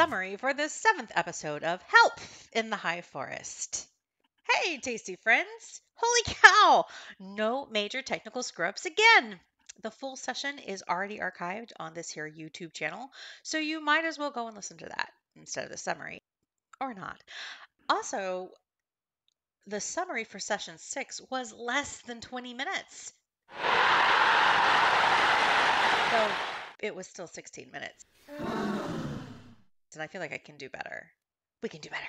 summary for the 7th episode of Help in the High Forest. Hey, tasty friends! Holy cow! No major technical screw-ups again! The full session is already archived on this here YouTube channel, so you might as well go and listen to that instead of the summary. Or not. Also, the summary for session 6 was less than 20 minutes. Though it was still 16 minutes. And I feel like I can do better. We can do better.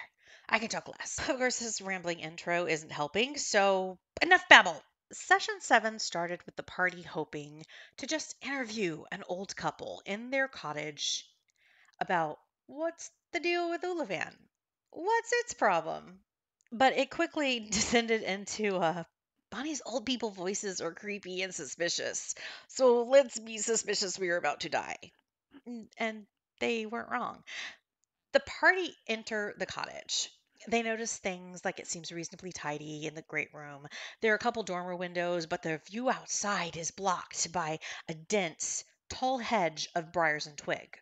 I can talk less. Of course, this rambling intro isn't helping, so enough babble. Session 7 started with the party hoping to just interview an old couple in their cottage about what's the deal with Uluvin? What's its problem? But it quickly descended into Bonnie's old people voices are creepy and suspicious. So let's be suspicious we are about to die. And they weren't wrong. The party enter the cottage. They notice things like it seems reasonably tidy in the great room. There are a couple dormer windows, but the view outside is blocked by a dense, tall hedge of briars and twig.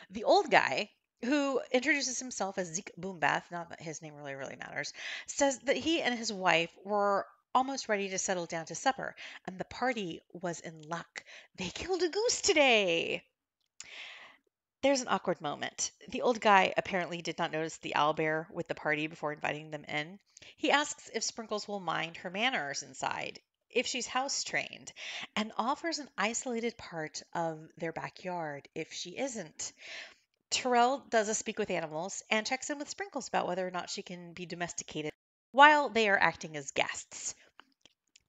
The old guy, who introduces himself as Zeke Boumbeth, not that his name really matters, says that he and his wife were almost ready to settle down to supper, and the party was in luck. They killed a goose today. There's an awkward moment. The old guy apparently did not notice the owlbear with the party before inviting them in. He asks if Sprinkles will mind her manners inside, if she's house trained, and offers an isolated part of their backyard if she isn't. Terel does a speak with animals and checks in with Sprinkles about whether or not she can be domesticated while they are acting as guests.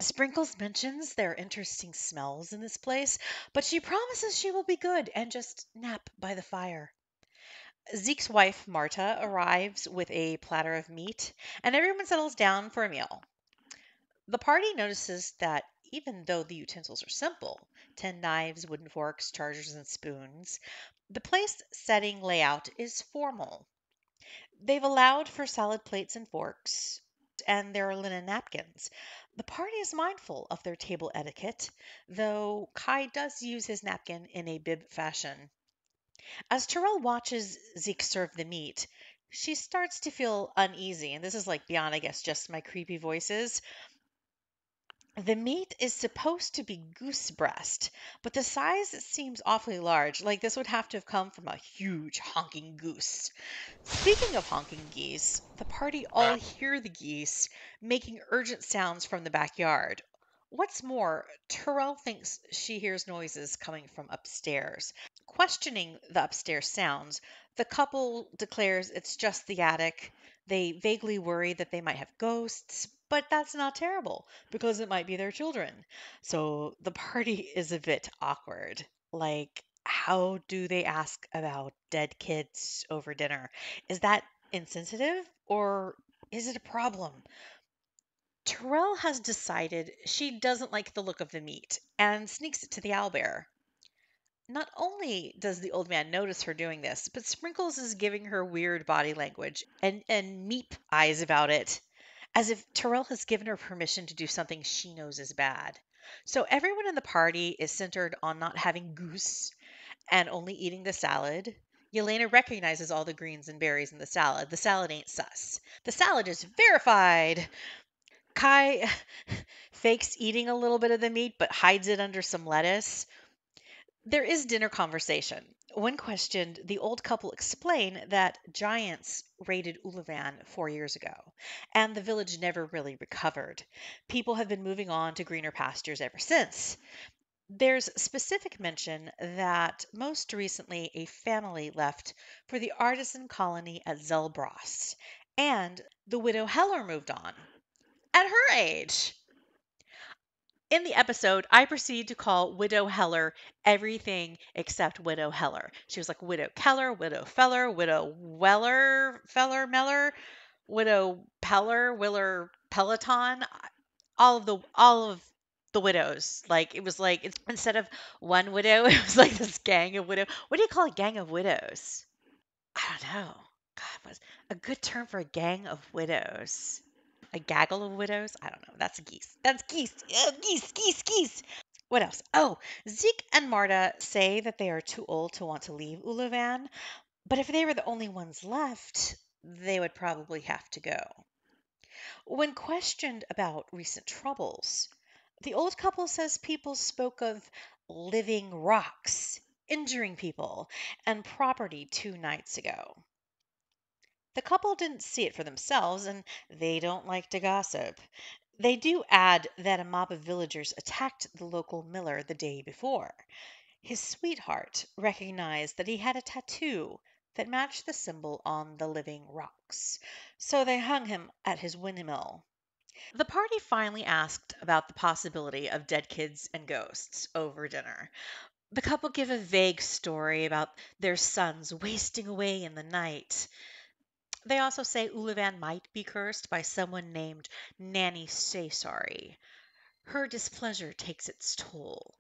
Sprinkles mentions there are interesting smells in this place, but she promises she will be good and just nap by the fire. Zeke's wife, Marta, arrives with a platter of meat, and everyone settles down for a meal. The party notices that even though the utensils are simple, 10 knives, wooden forks, chargers, and spoons, the place setting layout is formal. They've allowed for salad plates and forks, and there are linen napkins. The party is mindful of their table etiquette, though Kai does use his napkin in a bib fashion. As Terrell watches Zeke serve the meat, she starts to feel uneasy, and this is like beyond, I guess, just my creepy voices. The meat is supposed to be goose breast, but the size seems awfully large, like this would have to have come from a huge honking goose. Speaking of honking geese, the party all hear the geese making urgent sounds from the backyard. What's more, Terrell thinks she hears noises coming from upstairs. Questioning the upstairs sounds, the couple declares it's just the attic. They vaguely worry that they might have ghosts, but that's not terrible because it might be their children. So the party is a bit awkward. Like, how do they ask about dead kids over dinner? Is that insensitive or is it a problem? Terrell has decided she doesn't like the look of the meat and sneaks it to the owlbear. Not only does the old man notice her doing this, but Sprinkles is giving her weird body language and meep eyes about it, as if Terrell has given her permission to do something she knows is bad. So everyone in the party is centered on not having goose and only eating the salad. Yelena recognizes all the greens and berries in the salad. The salad ain't sus. The salad is verified. Kai fakes eating a little bit of the meat but hides it under some lettuce. There is dinner conversation. When questioned, the old couple explain that giants raided Uluvin 4 years ago, and the village never really recovered. People have been moving on to greener pastures ever since. There's specific mention that most recently a family left for the artisan colony at Zelbros, and the widow Heller moved on at her age. In the episode, I proceed to call Widow Heller everything except Widow Heller. She was like Widow Keller, Widow Feller, Widow Weller, Feller Meller, Widow Peller, Willer Peloton, all of the widows. Like it was like it's instead of one widow, it was like this gang of widow. What do you call a gang of widows? I don't know. God, what's a good term for a gang of widows? A gaggle of widows? I don't know. That's geese. That's geese. Geese. What else? Oh, Zeke and Marta say that they are too old to want to leave Uluvan, But if they were the only ones left, they would probably have to go. When questioned about recent troubles, the old couple says people spoke of living rocks, injuring people, and property 2 nights ago. The couple didn't see it for themselves, and they don't like to gossip. They do add that a mob of villagers attacked the local miller the day before. His sweetheart recognized that he had a tattoo that matched the symbol on the living rocks, so they hung him at his windmill. The party finally asked about the possibility of dead kids and ghosts over dinner. The couple give a vague story about their sons wasting away in the night. They also say Uluvin might be cursed by someone named Nanny Say Sorry. Her displeasure takes its toll.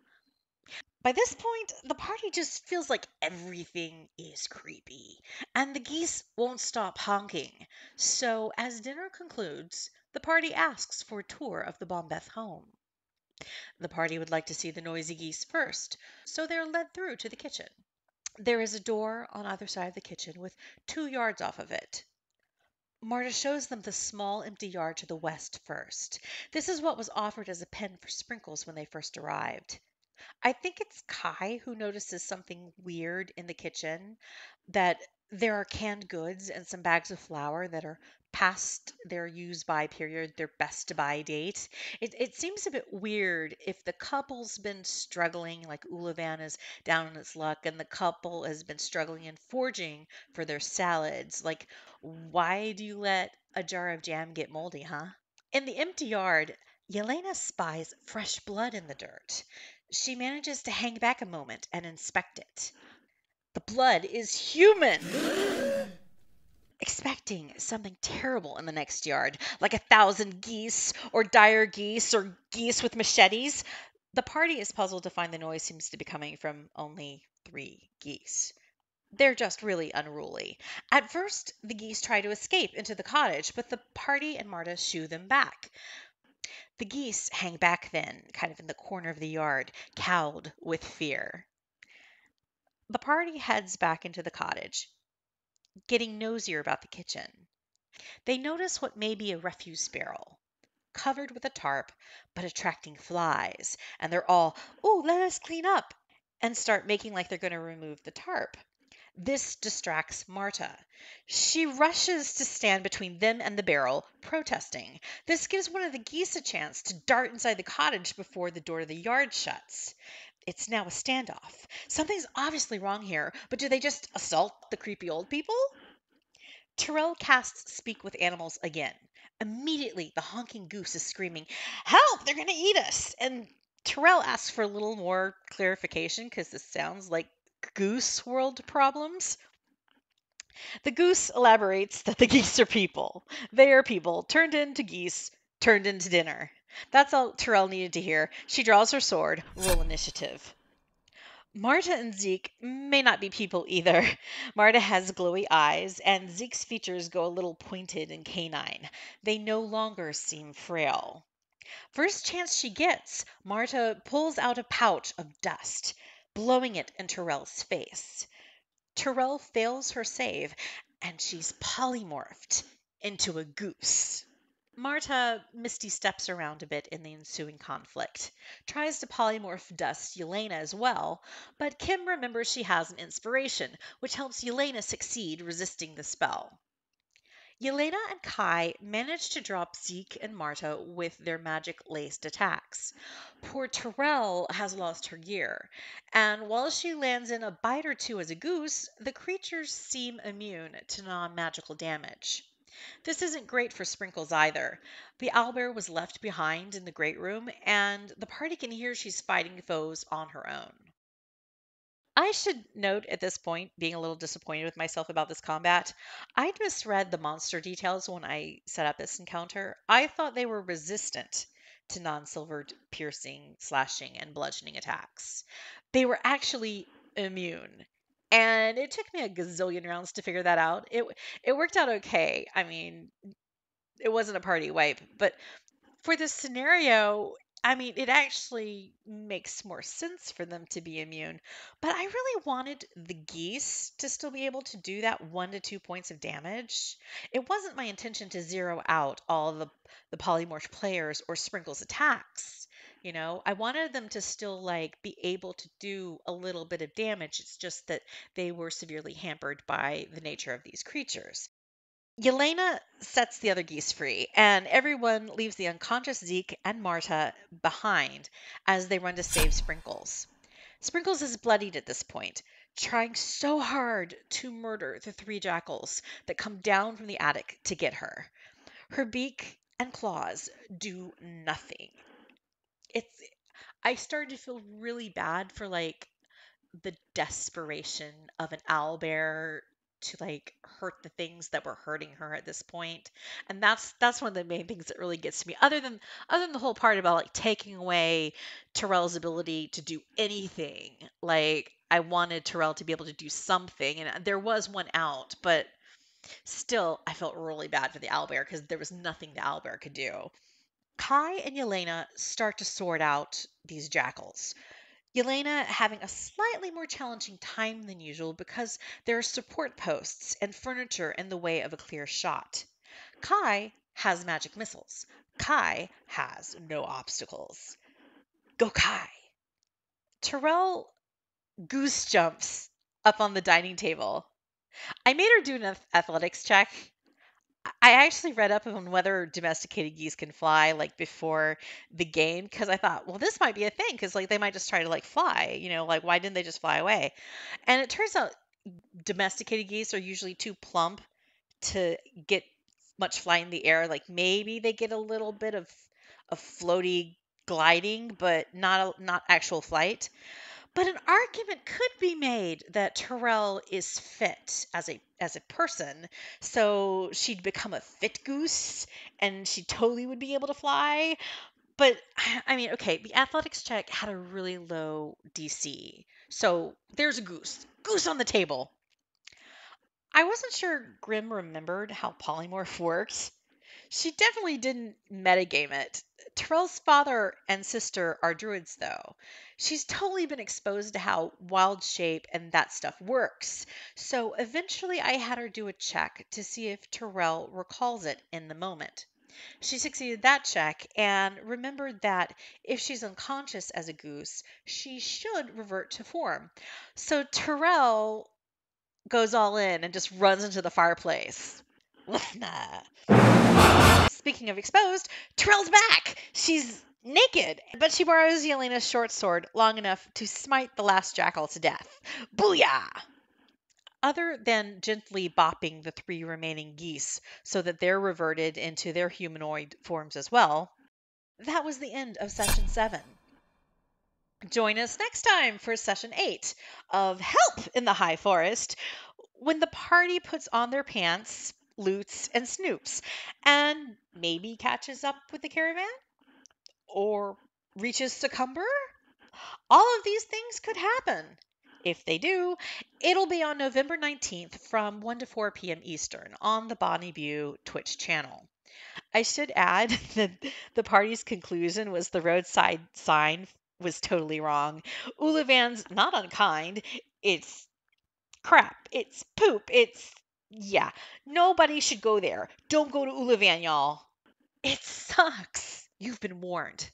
By this point, the party just feels like everything is creepy, and the geese won't stop honking. So, as dinner concludes, the party asks for a tour of the Boumbeth home. The party would like to see the noisy geese first, so they're led through to the kitchen. There is a door on either side of the kitchen with 2 yards off of it. Marta shows them the small empty yard to the west first. This is what was offered as a pen for Sprinkles when they first arrived. I think it's Kai who notices something weird in the kitchen, that there are canned goods and some bags of flour that are past their use by period, their best to buy date. It seems a bit weird if the couple's been struggling, like Ulavan is down on its luck, and the couple has been struggling and forging for their salads. Like, why do you let a jar of jam get moldy, huh? In the empty yard, Yelena spies fresh blood in the dirt. She manages to hang back a moment and inspect it. The blood is human! Expecting something terrible in the next yard, like 1,000 geese, or dire geese, or geese with machetes. The party is puzzled to find the noise seems to be coming from only 3 geese. They're just really unruly. At first, the geese try to escape into the cottage, but the party and Marta shoo them back. The geese hang back then, kind of in the corner of the yard, cowed with fear. The party heads back into the cottage, getting nosier about the kitchen. They notice what may be a refuse barrel, covered with a tarp, but attracting flies, and they're all, "Ooh, let us clean up," and start making like they're going to remove the tarp. This distracts Marta. She rushes to stand between them and the barrel, protesting. This gives one of the geese a chance to dart inside the cottage before the door to the yard shuts. It's now a standoff. Something's obviously wrong here, but do they just assault the creepy old people? Terel casts Speak with Animals again. Immediately, the honking goose is screaming, "Help! They're going to eat us!" And Terel asks for a little more clarification because this sounds like goose world problems. The goose elaborates that the geese are people. They are people turned into geese, turned into dinner. That's all Terrell needed to hear. She draws her sword. Roll initiative. Marta and Zeke may not be people either. Marta has glowy eyes, and Zeke's features go a little pointed and canine. They no longer seem frail. First chance she gets, Marta pulls out a pouch of dust, blowing it in Terrell's face. Terrell fails her save, and she's polymorphed into a goose. Marta misty steps around a bit in the ensuing conflict, tries to polymorph dust Yelena as well, but Kim remembers she has an inspiration, which helps Yelena succeed resisting the spell. Yelena and Kai manage to drop Zeke and Marta with their magic laced attacks. Poor Terrell has lost her gear, and while she lands in a bite or two as a goose, the creatures seem immune to non magical damage. This isn't great for Sprinkles either. The owlbear was left behind in the great room, and the party can hear she's fighting foes on her own. I should note at this point, being a little disappointed with myself about this combat, I'd misread the monster details when I set up this encounter. I thought they were resistant to non silvered piercing, slashing, and bludgeoning attacks. They were actually immune. And it took me a gazillion rounds to figure that out. It worked out okay. I mean, it wasn't a party wipe, but for this scenario, I mean, it actually makes more sense for them to be immune, but I really wanted the geese to still be able to do that 1 to 2 points of damage. It wasn't my intention to zero out all the polymorph players or Sprinkle's attacks. I wanted them to still be able to do a little bit of damage. It's just that they were severely hampered by the nature of these creatures. Yelena sets the other geese free, and everyone leaves the unconscious Zeke and Marta behind as they run to save Sprinkles. Sprinkles is bloodied at this point, trying so hard to murder the three jackals that come down from the attic to get her. Her beak and claws do nothing. It's I started to feel really bad for the desperation of an owlbear to hurt the things that were hurting her at this point. And that's one of the main things that really gets me, other than the whole part about taking away Terrell's ability to do anything. I wanted Terrell to be able to do something, and there was one out, but still I felt really bad for the owlbear because there was nothing the owlbear could do. Kai and Yelena start to sort out these jackals. Yelena having a slightly more challenging time than usual because there are support posts and furniture in the way of a clear shot. Kai has magic missiles. Kai has no obstacles. Go Kai! Terrell goose jumps up on the dining table. I made her do an athletics check. I actually read up on whether domesticated geese can fly before the game because I thought, well, this might be a thing because they might just try to fly, why didn't they just fly away? And it turns out domesticated geese are usually too plump to get much fly in the air. Maybe they get a little bit of floaty gliding, but not actual flight. But an argument could be made that Terrell is fit as a person, so she'd become a fit goose and she totally would be able to fly. But I mean, okay, the athletics check had a really low DC. So there's a goose. Goose on the table. I wasn't sure Grim remembered how polymorph works. She definitely didn't metagame it. Terrell's father and sister are druids, though. She's totally been exposed to how wild shape and that stuff works. So eventually I had her do a check to see if Terrell recalls it in the moment. She succeeded that check and remembered that if she's unconscious as a goose, she should revert to form. So Terrell goes all in and just runs into the fireplace. Speaking of exposed, Terrell's back. She's naked, but she borrows Yelena's short sword long enough to smite the last jackal to death. Booyah! Other than gently bopping the three remaining geese so that they're reverted into their humanoid forms as well, that was the end of session 7. Join us next time for session 8 of Help in the High Forest, when the party puts on their pants, loots, and snoops, and maybe catches up with the caravan? Or reaches Succumber? All of these things could happen. If they do, it'll be on November 19th from 1 to 4 p.m. Eastern on the Bonnie View Twitch channel. I should add that the party's conclusion was the roadside sign was totally wrong. Uluvan's not unkind. It's crap. It's poop. Yeah. Nobody should go there. Don't go to Uluvan, y'all. It sucks. You've been warned.